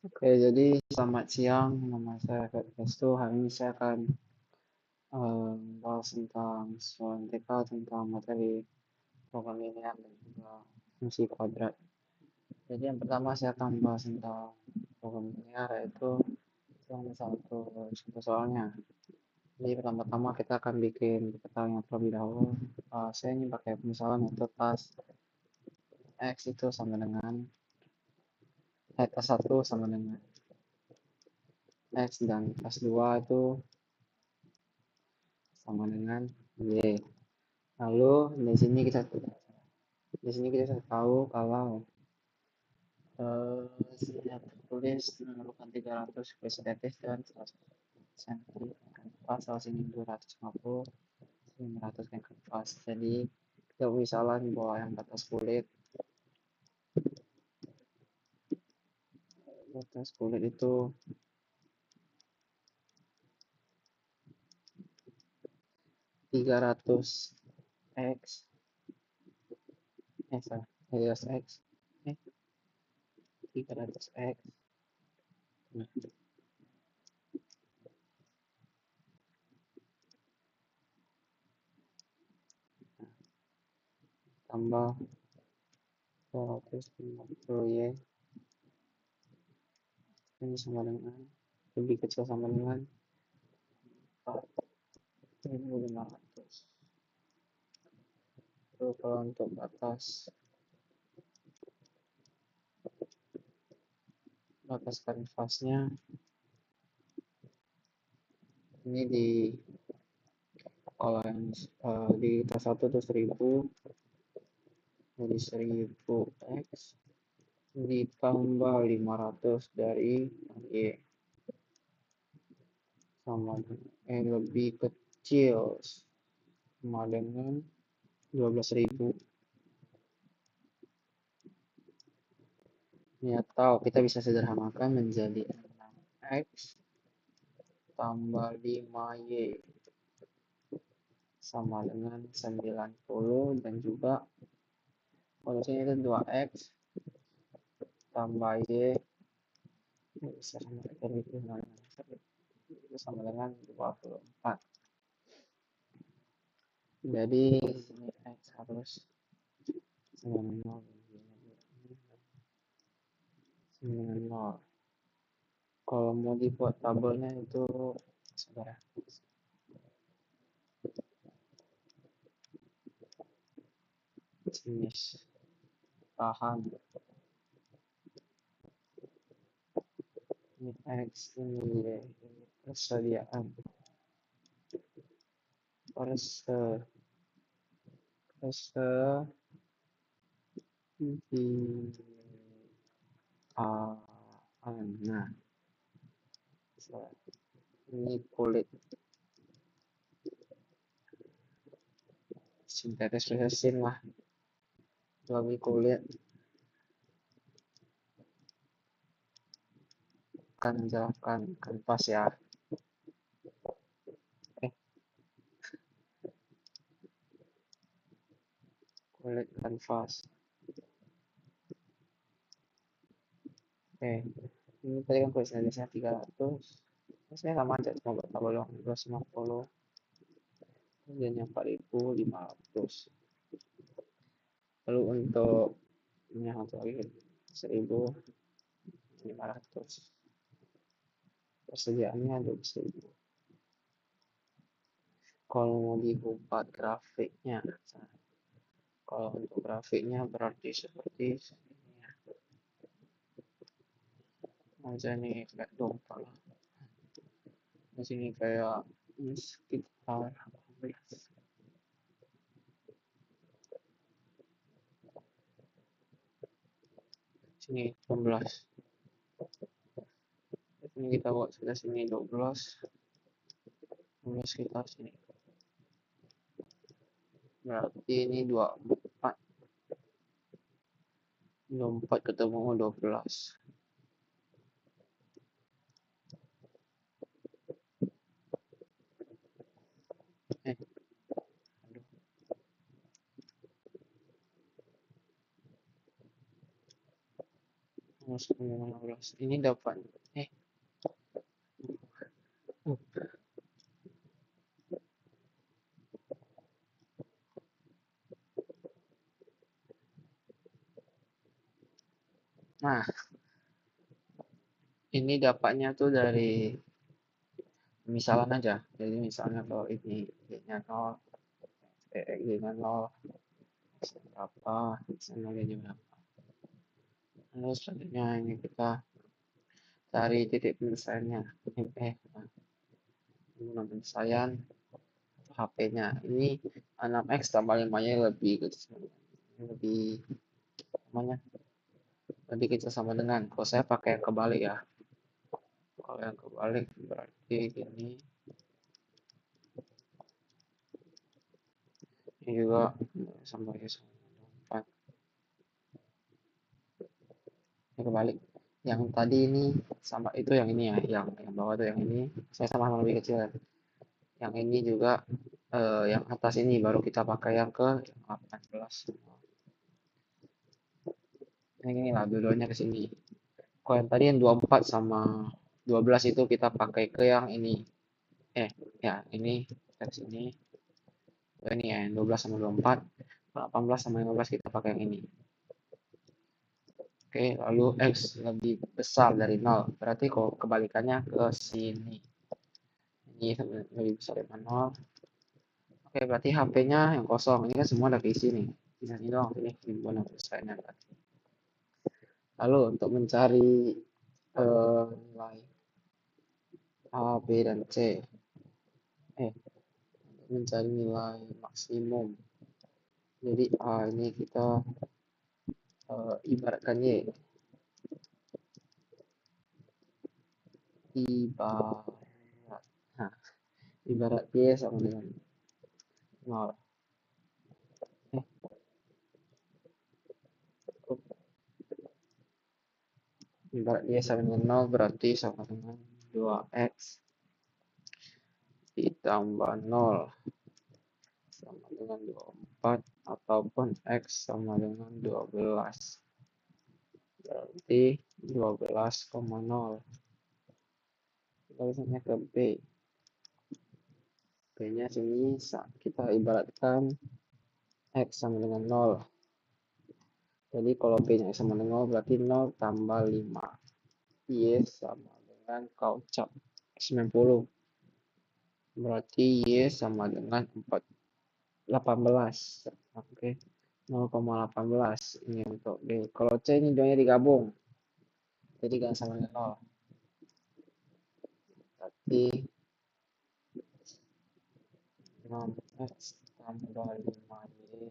Oke, jadi selamat siang, nama saya Festo. Hari ini saya akan bahas tentang SMTK tentang materi program linear dan juga fungsi kuadrat. Jadi yang pertama saya akan bahas tentang program linear, yaitu yang satu contoh soalnya. Jadi pertama-tama kita akan bikin petanya terlebih dahulu. Saya ini pakai misalnya yaitu tas X itu sama dengan tas 1 sama dengan X, dan tas 2 itu sama dengan Y. Lalu di sini kita tahu kalau saya tertulis memerlukan 300 kuadrat dan 100 cm kanvas, sini 250, 500 kan kanvas. Jadi kita misalnya bahwa yang batas kulit itu 300 x, salah, 300 x, 300 x, tambah 250 y, ini sama dengan lebih kecil sama dengan 4.500. Lalu kalau untuk batas kanvasnya ini kalau yang di tas 1 itu 1000, jadi 1000 x ditambah 500 dari y sama lebih kecil sama dengan 12.000. Ini atau kita bisa sederhanakan menjadi 6x tambah 5y sama dengan 90, dan juga kalau sini itu 2x tambah y bisa sama dengan 24. Jadi sini x harus sama dengan 0. Kalau mau dibuat tabelnya itu saudara jenis bahan, ini x, ini y, ini persediaan, nah, ini kulit sintetis resin lah, bagi kulit akan menjelaskan kanvas ya. Kulit kanvas. Ini tadi kan kulit sintetisnya 300, saya sama aja, cuma buat tabel 250, dan yang 4.500. Lalu untuk ini satu lagi 1.500, persediaannya 12.000. Kalau mau dibuat grafiknya, kalau untuk grafiknya berarti seperti ini ya, aja nih kayak dompa lah, di sini kayak sekitar 18. Sini 16, ini kita buat sudah sini 12 kita sini, berarti ini 24 ketemu 12. 15. Ini dapat. Eh, nah, ini dapatnya tuh dari misalan aja. Jadi misalnya kalau ini Y-nya 0, Y-nya 0, berapa, sama Y-nya berapa. Lalu selanjutnya ini kita cari titik penyelesaiannya. Penyelesaian HP-nya. Ini 6X tambah 5-nya lebih kecil. Lebih namanya lebih kecil sama dengan. Kalau saya pakai yang kebalik ya. Kalau yang kebalik berarti ini juga sama ya sama 4. Ini kebalik. Yang tadi ini sama itu yang ini ya, yang bawah tuh yang ini saya sama lebih kecil. Yang ini juga yang atas ini baru kita pakai yang ke 18. Yang ini lah dua-duanya ke sini. Kalau yang tadi yang 24 sama 12 itu kita pakai ke yang ini. Ya ini ke sini. Ini ya, yang 12 sama 24. 18 sama 15 kita pakai yang ini. Oke, lalu X lebih besar dari 0. Berarti kalau kebalikannya ke sini. Ini lebih besar dari 0. Oke, berarti HP-nya yang kosong. Ini kan semua udah keisi nih. Ini doang, ini simbolan selesainya. Lalu untuk mencari nilai A, B, dan C. Mencari nilai maksimum. Jadi A ini kita ibaratkan Y. Nah, ibarat Y sama dengan 0. Ibarat Y sama dengan 0 berarti sama dengan 2X ditambah 0 sama dengan 24 ataupun X sama dengan 12. Berarti 12,0. Kita misalnya ke B. B-nya sini kita ibaratkan X sama dengan 0. Jadi kalau B-nya sama dengan 0 berarti 0 tambah 5. Y sama dengan kaucap 90. Berarti Y sama dengan 18. Oke. 0,18 ini untuk B. Kalau C ini dua-nya digabung. Jadi kan sama dengan 0. Berarti 6X tambah 5Y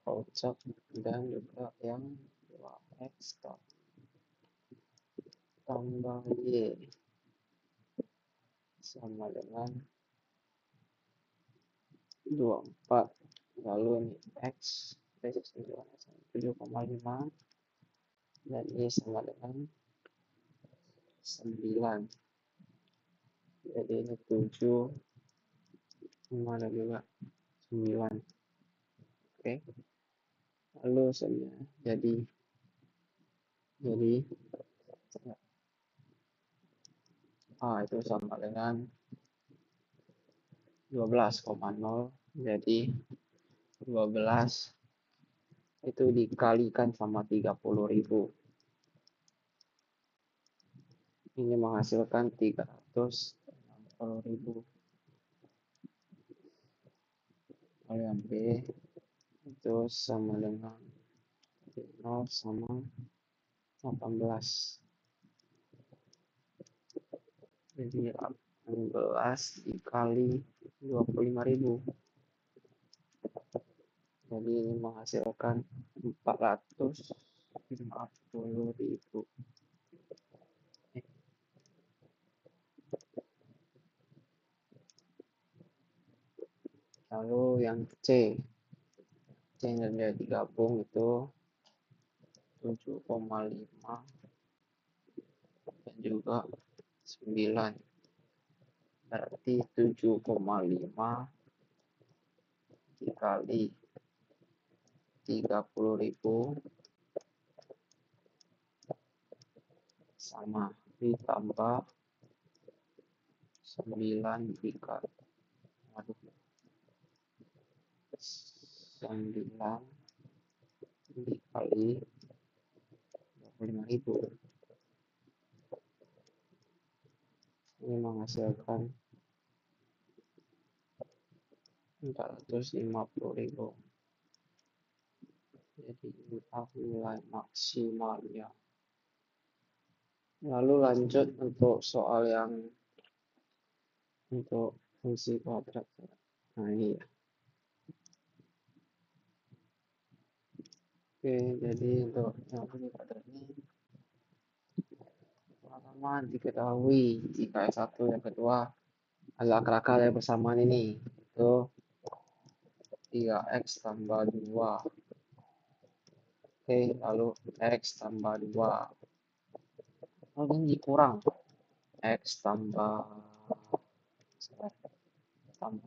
kaucap dan juga yang 2X tambah Y sama dengan 24. Lalu ini X 7,5 dan Y sama dengan 9. Jadi ini 7, 5 dan juga 9. Oke. Lalu jadi A itu sama dengan 12,0. Jadi 12 itu dikalikan sama 30.000. Ini menghasilkan 360.000. Lalu yang B itu sama dengan 0 sama 18. Jadi 18 dikali 25.000. Jadi ini menghasilkan 450.000. Lalu yang C yang digabung itu 7,5 dan juga 9. Berarti 7,5 dikali 30.000 sama ditambah 9 aduh, 9 dikali 25.000. Ini menghasilkan 450.000. Jadi inilah nilai maksimalnya. Lalu lanjut untuk soal yang untuk fungsi kuadrat. Nah ini ya. Oke, jadi untuk yang fungsi kuadrat ini pertama diketahui jika S1 yang kedua adalah akar-akar dari persamaan ini, itu 3x tambah 2. Oke, lalu x tambah 2. Lalu ini dikurang x tambah 2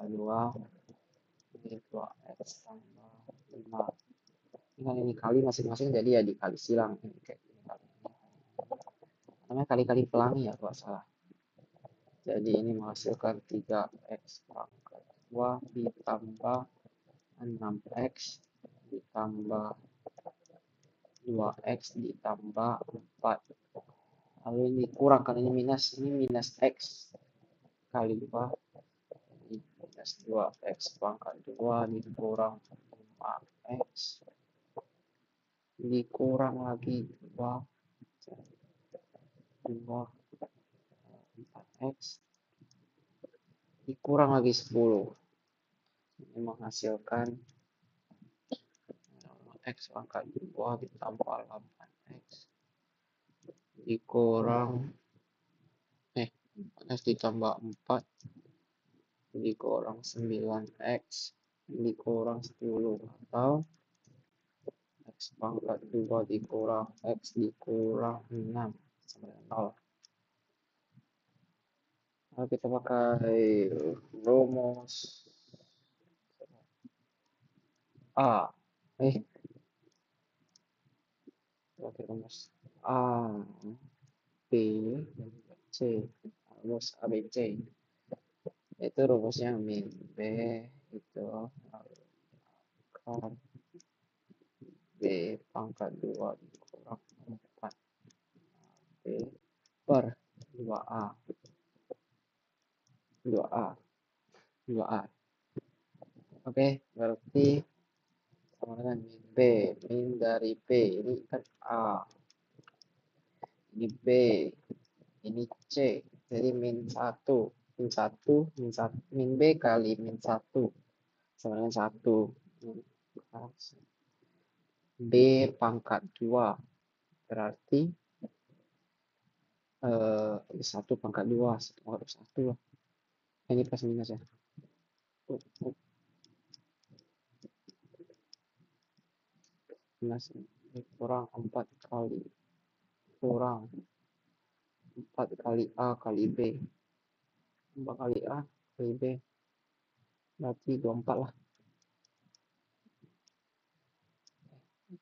ini 2x tambah 5. Dengan ini kali masing-masing, jadi ya dikali silang ini kayak gini kali. Namanya kali-kali pelangi ya kalau salah. Jadi ini menghasilkan 3x pangkat 2 ditambah 6x ditambah 2x ditambah 4. Lalu ini kurang kan ini minus x kali 2 minus 2x pangkat 2 dikurang 5x dikurang lagi 2 4x dikurang lagi 10. Ini menghasilkan x pangkat 2 ditambah 8x dikurang x ditambah 4 dikurang 9x dikurang 10 atau x pangkat 2 dikurang x dikurang 6 sama dengan 0. Lalu kita pakai rumus A. Pakai rumus A, B, C. Rumus A, B, C. Itu rumusnya min B itu kan B pangkat 2 dikurang 4 B per 2A 2A. Oke, berarti sama dengan min B. Min dari B ini kan A, ini B, ini C. Jadi min 1 min B kali min 1 sama dengan 1. B pangkat 2 berarti 1 pangkat 2 1 pangkat 1 lah. Ini plus minus ya. Minus kurang 4 kali kurang 4 kali A kali B 4 kali A kali B berarti 24 lah.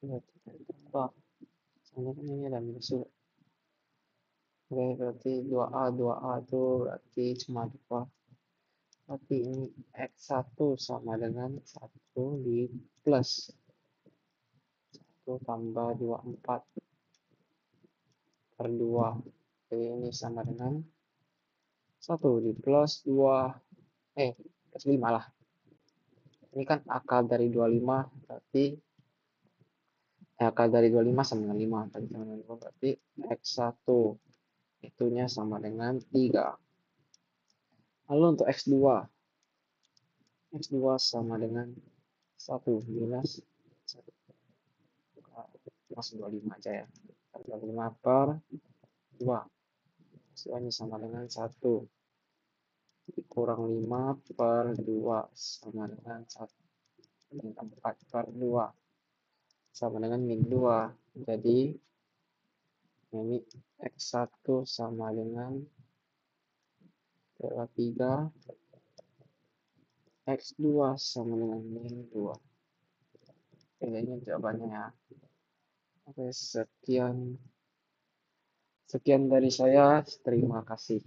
Berarti tambah soalnya kan ini ada minus. Oke, berarti 2A itu berarti cuma 2. Berarti ini X1 sama dengan 1 di plus 1 tambah 24 per 2. Jadi ini sama dengan 1 di plus 2 plus 5 lah. Ini kan akar dari 25 berarti akar dari 25 sama dengan 5 tadi sama dengan 5 berarti X1 itunya sama dengan 3. Lalu untuk X2 sama dengan 1 minus 1 plus 25 aja ya. 25 per 2 hasilnya sama dengan 1 dikurang 5 per 2 sama dengan 1 min 4 per 2 sama dengan min 2. Jadi ini X1 sama dengan 3 X2 sama dengan min 2. Oke, ini jawabannya ya. Oke, sekian Sekian dari saya, terima kasih.